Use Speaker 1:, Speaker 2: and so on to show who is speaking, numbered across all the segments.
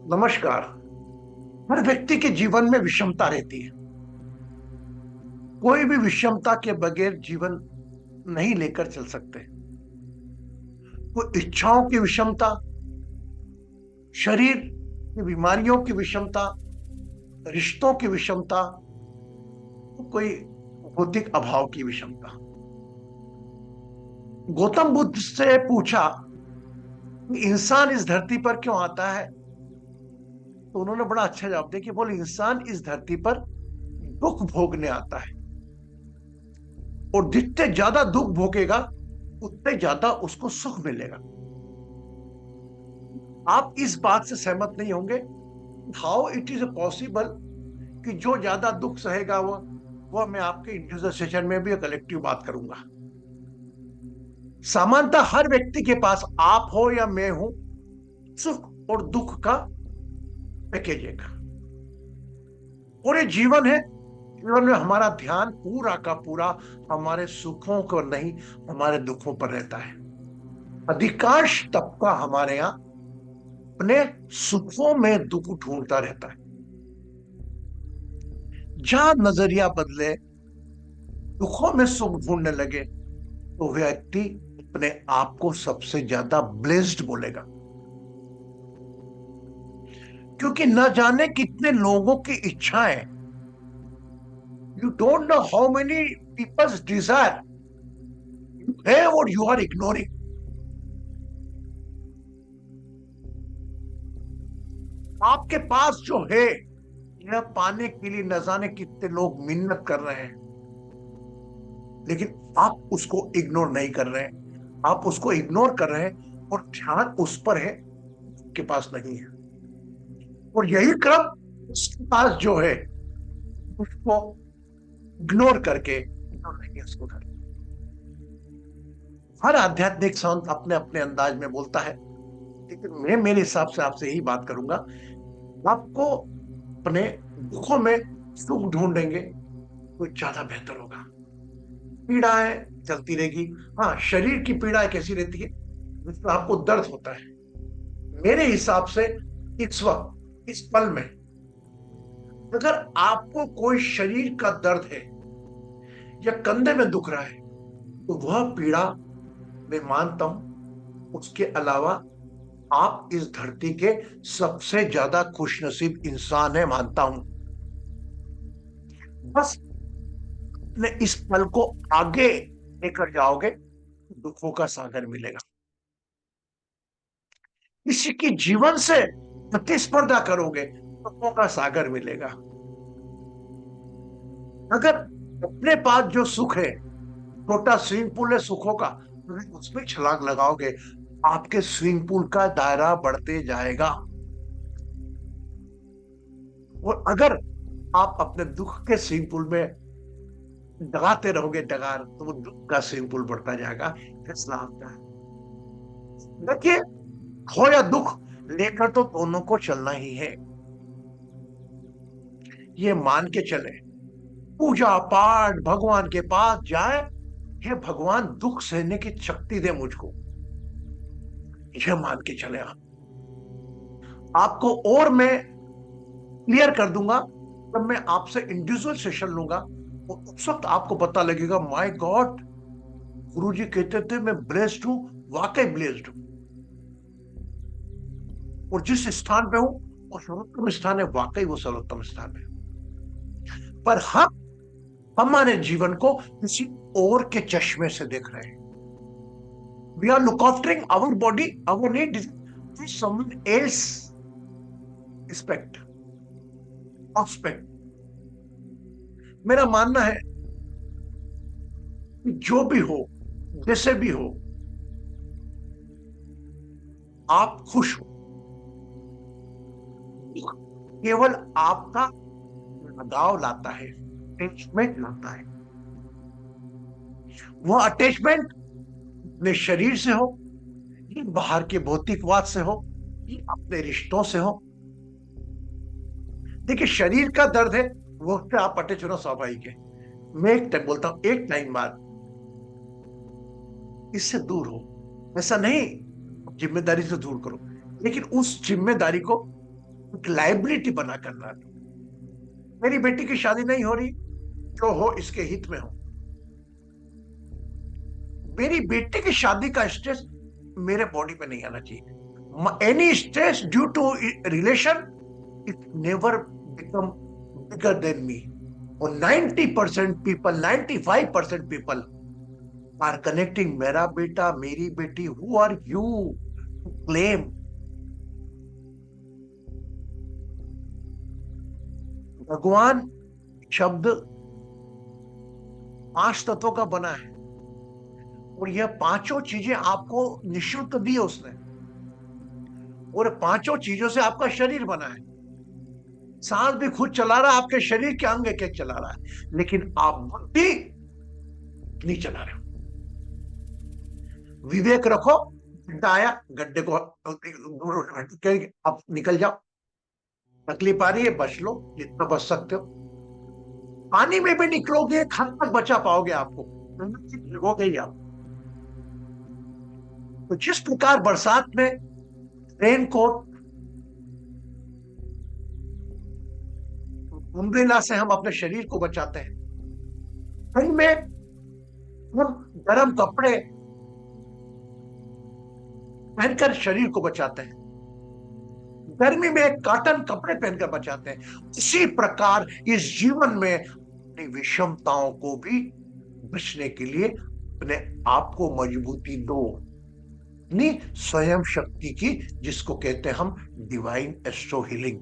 Speaker 1: नमस्कार। हर व्यक्ति के जीवन में विषमता रहती है। कोई भी विषमता के बगैर जीवन नहीं लेकर चल सकते। कोई इच्छाओं की विषमता, शरीर की बीमारियों की विषमता, रिश्तों की विषमता, तो कोई भौतिक अभाव की विषमता। गौतम बुद्ध से पूछा कि इंसान इस धरती पर क्यों आता है, तो उन्होंने बड़ा अच्छा जवाब दिया कि बोले इंसान इस धरती पर दुख भोगने आता है, और जितने ज्यादा दुख भोगेगा उतने ज्यादा उसको सुख मिलेगा। आप इस बात से सहमत नहीं होंगे? हाउ इट इज पॉसिबल कि जो ज्यादा दुख सहेगा वो मैं आपके इंडिविजुअल सेशन में भी कलेक्टिव बात करूंगा। सामान्यतः हर व्यक्ति के पास, आप हो या मैं हूं, सुख और दुख का पैकेज एक पूरे जीवन है। जीवन में हमारा ध्यान पूरा का पूरा हमारे सुखों को नहीं, हमारे दुखों पर रहता है। अधिकांश तबका हमारे यहाँ अपने सुखों में दुख ढूंढता रहता है। जहां नजरिया बदले, दुखों में सुख ढूंढने लगे, तो व्यक्ति अपने आप को सबसे ज्यादा ब्लेस्ड बोलेगा। क्योंकि न जाने कितने लोगों की इच्छाएं, you don't know how many peoples desire you have और यू आर इग्नोरिंग। आपके पास जो है, यह पाने के लिए न जाने कितने लोग मिन्नत कर रहे हैं, लेकिन आप उसको इग्नोर नहीं कर रहे हैं। आप उसको इग्नोर कर रहे हैं और ध्यान उस पर है, के पास नहीं है। और यही क्रम उसके पास जो है, उसको इग्नोर करके, इग्नोर नहीं है उसको कर। हर आध्यात्मिक संत अपने अपने अंदाज में बोलता है, लेकिन मैं मेरे हिसाब से आपसे यही बात करूंगा। आपको अपने दुखों में सुख ढूंढेंगे तो ज्यादा बेहतर होगा। पीड़ाएं चलती रहेगी। हाँ, शरीर की पीड़ाएं कैसी रहती है, जिसमें आपको दर्द होता है। मेरे हिसाब से इस वक्त, इस पल में, अगर आपको कोई शरीर का दर्द है या कंधे में दुख रहा है, तो वह पीड़ा मैं मानता हूं, उसके अलावा आप इस धरती के सबसे ज्यादा खुशनसीब इंसान है मानता हूं। बस अपने इस पल को आगे लेकर जाओगे, दुखों का सागर मिलेगा। किसी की जीवन से प्रतिस्पर्धा करोगे, दुखों का सागर मिलेगा। अगर अपने पास जो सुख है, छोटा स्विमिंग पूल है सुखों का, तो उसमें छलांग लगाओगे, आपके स्विमिंग पूल का दायरा बढ़ते जाएगा। और अगर आप अपने दुख के स्विमिंग पूल में डगाते रहोगे डगार, तो वो दुख का स्विमिंग पूल बढ़ता जाएगा। फैसला आपका है। देखिए, हो या दुख, लेकर तो दोनों को चलना ही है। ये मान के चले, पूजा पाठ भगवान के पास जाए, हे भगवान दुख सहने की शक्ति दे मुझको, यह मान के चले आप। आपको और मैं क्लियर कर दूंगा जब मैं आपसे इंडिविजुअल सेशन लूंगा, और उस वक्त आपको पता लगेगा, माय गॉड, गुरुजी कहते थे मैं ब्लेस्ड हूं, वाकई ब्लेस्ड हूं। और जिस स्थान पे हूं वो सर्वोत्तम स्थान है, वाकई वो सर्वोत्तम स्थान है। पर हम हमारे जीवन को किसी और के चश्मे से देख रहे हैं। We are look aftering our body, our need to someone else expect expect. मेरा मानना है कि जो भी हो, जैसे भी हो, आप खुश हो, केवल आपका लगाव लाता है, अटैचमेंट लाता है। वह अटैचमेंट अपने शरीर से हो, ये बाहर के भौतिकवाद से हो, ये अपने रिश्तों से हो। देखिए, शरीर का दर्द है, वो उससे आप अटैच होना स्वाभाविक है। मैं एक टाइम बोलता हूं, एक टाइम बाद इससे दूर हो। ऐसा नहीं जिम्मेदारी से दूर करो, लेकिन उस जिम्मेदारी को एक लाइबिलिटी बना करना। मेरी बेटी की शादी नहीं हो रही, जो हो इसके हित में हो। मेरी बेटी की शादी का स्ट्रेस मेरे बॉडी पे नहीं आना चाहिए। Any stress due to relation it never become bigger than me. और 90% पीपल, 95% पीपल आर कनेक्टिंग मेरा बेटा, मेरी बेटी। Who are you claim? भगवान शब्द 5 तत्वों का बना है, और यह पांचों चीजें आपको निःशुल्क दी है उसने, और पांचों चीजों से आपका शरीर बना है। सांस भी खुद चला रहा है, आपके शरीर के अंग एक एक चला रहा है, लेकिन आप बुद्धि नहीं चला रहे हो। विवेक रखो। गड्ढा आया, गड्ढे को आप निकल जाओ। तकलीफ आ रही है, बच लो जितना बच सकते हो। पानी में भी निकलोगे, हद तक बचा पाओगे आपको, भिगोगे ही आप। तो जिस प्रकार बरसात में रेन कोट, अम्ब्रेला से हम अपने शरीर को बचाते हैं, ठंड में हम गर्म कपड़े पहनकर शरीर को बचाते हैं, गर्मी में कॉटन कपड़े पहनकर बचाते हैं, इसी प्रकार इस जीवन में अपनी विषमताओं को भी बचने के लिए अपने आप को मजबूती दो, अपनी स्वयं शक्ति की, जिसको कहते हैं हम डिवाइन एस्ट्रो हीलिंग।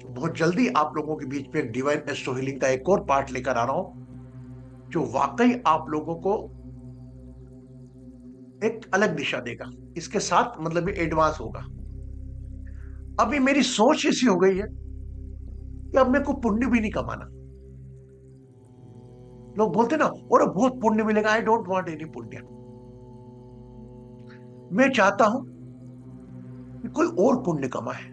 Speaker 1: बहुत जल्दी आप लोगों के बीच में डिवाइन एस्ट्रो हीलिंग का एक और पार्ट लेकर आ रहा हूं, जो वाकई आप लोगों को एक अलग दिशा देगा। इसके साथ मतलब ये एडवांस होगा। अभी मेरी सोच ऐसी हो गई है कि अब मेरे को पुण्य भी नहीं कमाना। लोग बोलते ना, और बहुत पुण्य मिलेगा। आई डोंट वांट एनी पुण्य। मैं चाहता हूं कि कोई और पुण्य कमाए,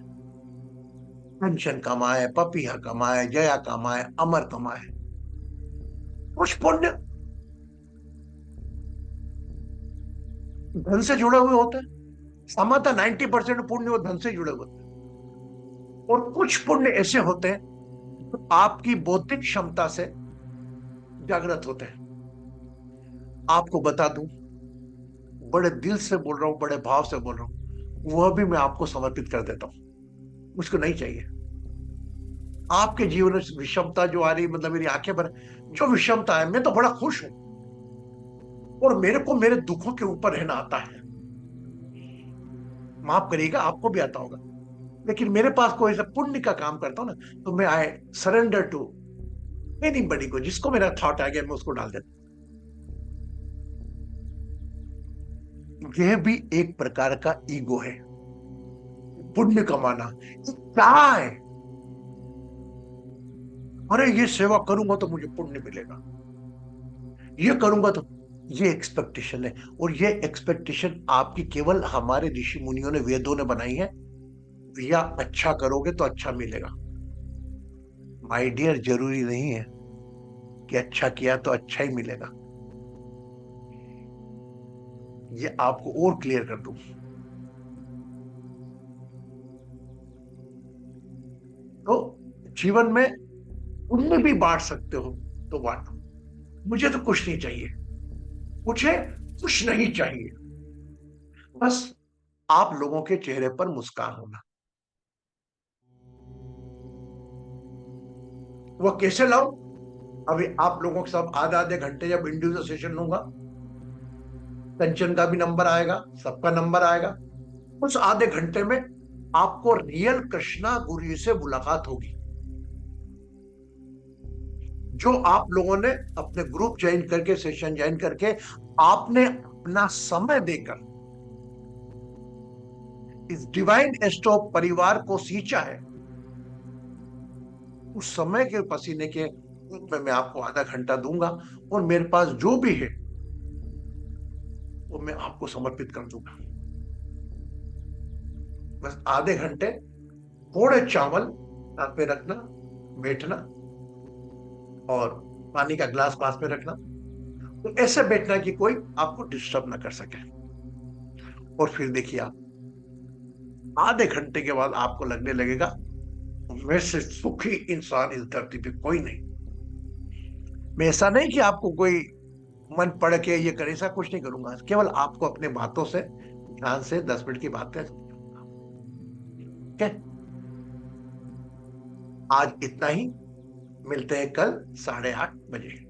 Speaker 1: पेंशन कमाए, पपिया कमाए, जया कमाए, अमर कमाए। कुछ पुण्य धन से जुड़े हुए होते हैं। सामान्यतः 90% पुण्य वो धन से जुड़े हुए होते हैं। और कुछ पुण्य ऐसे होते हैं जो आपकी बौद्धिक क्षमता से जागृत होते हैं। आपको बता दूं, बड़े दिल से बोल रहा हूं, बड़े भाव से बोल रहा हूं, वह भी मैं आपको समर्पित कर देता हूं। मुझको नहीं चाहिए। आपके जीवन में विषमता जो आ रही, मतलब मेरी आंखें भर, जो विषमता है, मैं तो बड़ा खुश हूं, और मेरे को मेरे दुखों के ऊपर रहना आता है। माफ करिएगा, आपको भी आता होगा। लेकिन मेरे पास कोई ऐसा पुण्य का काम करता हूं ना, तो मैं आई सरेंडर टू एनीबॉडी को, जिसको मेरा थॉट आ गया मैं उसको डाल देता हूं। यह भी एक प्रकार का ईगो है, पुण्य कमाना। क्या है? अरे ये सेवा करूंगा तो मुझे पुण्य मिलेगा, ये करूंगा तो, ये एक्सपेक्टेशन है। और ये एक्सपेक्टेशन आपकी केवल हमारे ऋषि मुनियों ने, वेदों ने बनाई है। या अच्छा करोगे तो अच्छा मिलेगा। माय डियर, जरूरी नहीं है कि अच्छा किया तो अच्छा ही मिलेगा। ये आपको और क्लियर कर दूं, तो जीवन में पुण्य भी बांट सकते हो तो बांटो। मुझे तो कुछ नहीं चाहिए, मुझे कुछ नहीं चाहिए, बस आप लोगों के चेहरे पर मुस्कान होना। वह कैसे लाऊं? अभी आप लोगों के साथ आधे आधे घंटे जब इंडिविजुअल सेशन लूंगा, कंचन का भी नंबर आएगा, सबका नंबर आएगा। उस आधे घंटे में आपको रियल कृष्णा गुरु से मुलाकात होगी। जो आप लोगों ने अपने ग्रुप ज्वाइन करके, सेशन ज्वाइन करके, आपने अपना समय देकर इस डिवाइन एस्ट्रो परिवार को सींचा है, उस समय के पसीने के रूप में मैं आपको आधा घंटा दूंगा, और मेरे पास जो भी है वो मैं आपको समर्पित कर दूंगा। बस आधे घंटे थोड़े चावल हाथ पे रखना, बैठना, और पानी का ग्लास पास में रखना। तो ऐसे बैठना कि कोई आपको डिस्टर्ब ना कर सके। और फिर देखिए, आप आधे घंटे के बाद आपको लगने लगेगा मैं से सुखी इंसान इस धरती पे कोई नहीं। मैं ऐसा नहीं कि आपको कोई मन पढ़ के ये करे, ऐसा कुछ नहीं करूंगा, केवल आपको अपने बातों से ध्यान से 10 मिनट की बातें। ठीक है, आज इतना ही। मिलते हैं कल 8:30 बजे।